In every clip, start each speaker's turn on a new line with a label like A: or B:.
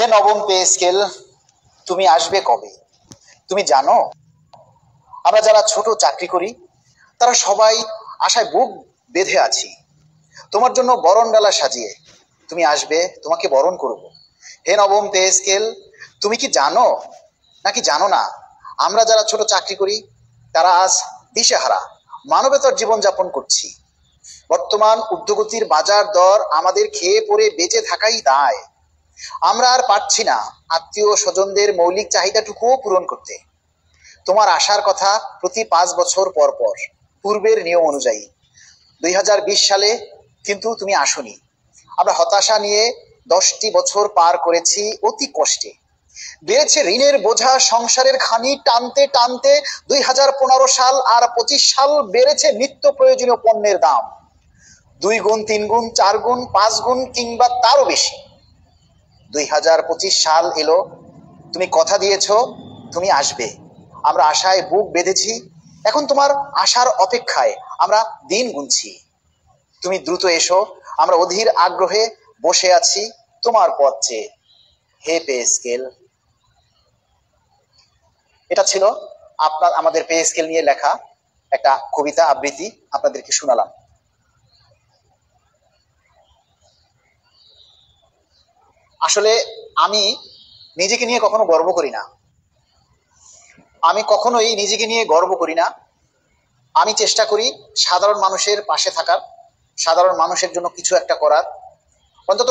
A: হে নবম pay scale, তুমি আসবে কবে? তুমি জানো আমরা যারা ছোট চাকরি করি তারা সবাই আশায় বুক বেঁধে আছি তোমার জন্য বরণ ডালা সাজিয়ে। তুমি আসবে, তোমাকে বরণ করব। হে নবম পে স্কেল, তুমি কি জানো নাকি জানো না আমরা যারা ছোট চাকরি করি তারা আজ দিশেহারা মানবেতর জীবনযাপন করছি। বর্তমান ঊর্ধ্বগতির বাজার দর আমাদের খেয়ে পরে বেঁচে থাকাই দায়। আমরা আর পারছি না আত্মীয় স্বজনদের মৌলিক চাহিদাটুকুও পূরণ করতে। তোমার আসার কথা প্রতি 5 বছর পর পর পূর্বের নিয়ম অনুযায়ী। 2020 সালে কিন্তু তুমি আসনি। আমরা হতাশা নিয়ে 10টি বছর পার করেছি অতি কষ্টে। বেড়েছে ঋণের বোঝা, সংসারের খানি টানতে টানতে 2015 সাল আর 25 সাল বেড়েছে নিত্য প্রয়োজনীয় পণ্যের দাম 2 গুণ, 3 গুণ, 4 গুণ, 5 গুণ কিংবা তারও বেশি। 2025 সাল এলো, তুমি কথা দিয়েছো তুমি আসবে। আমরা আশায় বুক বেঁধেছি, এখন তোমার আসার অপেক্ষায় আমরা দিন গুনছি। তুমি দ্রুত এসো, আমরা অধীর আগ্রহে বসে আছি তোমার পথ চেয়ে। হে পে স্কেল। এটা ছিল আমাদের পে স্কেল নিয়ে লেখা একটা কবিতা আবৃত্তি, আপনাদেরকে শোনালাম। আসলে আমি নিজেকে নিয়ে কখনো গর্ব করি না। আমি কখনোই নিজেকে নিয়ে গর্ব করি না। আমি চেষ্টা করি সাধারণ মানুষের পাশে থাকার, সাধারণ মানুষের জন্য কিছু একটা করার। অন্তত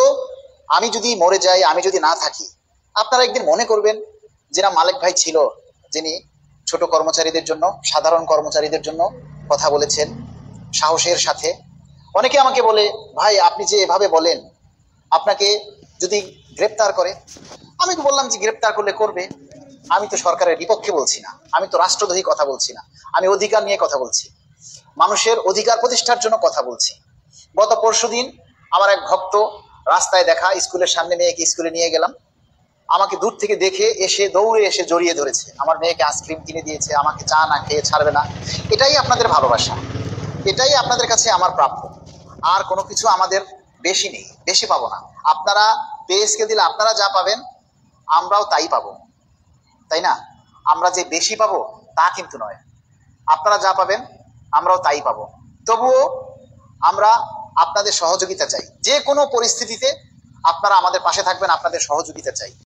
A: আমি যদি মরে যাই, আমি যদি না থাকি, আপনারা একদিন মনে করবেন যে না, মালিক ভাই ছিল যিনি ছোট কর্মচারীদের জন্য, সাধারণ কর্মচারীদের জন্য কথা বলেছেন সাহসের সাথে। অনেকে আমাকে বলে, ভাই আপনি যে এভাবে বলেন, আপনাকে যদি গ্রেপ্তার করে। আমি তো বললাম যে গ্রেপ্তার করলে করবে, আমি তো সরকারের বিপক্ষে বলছি না, আমি তো রাষ্ট্রদ্রোহী কথা বলছি না, আমি অধিকার নিয়ে কথা বলছি, মানুষের অধিকার প্রতিষ্ঠার জন্য কথা বলছি। গত পরশুদিন আমার এক ভক্ত রাস্তায় দেখা, স্কুলের সামনে মেয়েকে স্কুলে নিয়ে গেলাম, আমাকে দূর থেকে দেখে এসে দৌড়ে এসে জড়িয়ে ধরেছে, আমার মেয়েকে আইসক্রিম কিনে দিয়েছে, আমাকে চা না খেয়ে ছাড়বে না। এটাই আপনাদের ভালোবাসা, এটাই আপনাদের কাছে আমার প্রাপ্য। আর কোনো কিছু আমাদের বেশি নেই, বেশি পাবো না। আপনারা পে স্কেল দিলে আপনারা যা পাবেন আমরাও তাই পাবো, তাই না? আমরা যে বেশি পাবো তা কিন্তু নয়, আপনারা যা পাবেন আমরাও তাই পাবো। তবুও আমরা আপনাদের সহযোগিতা চাই, যে কোনো পরিস্থিতিতে আপনারা আমাদের পাশে থাকবেন, আপনাদের সহযোগিতা চাই।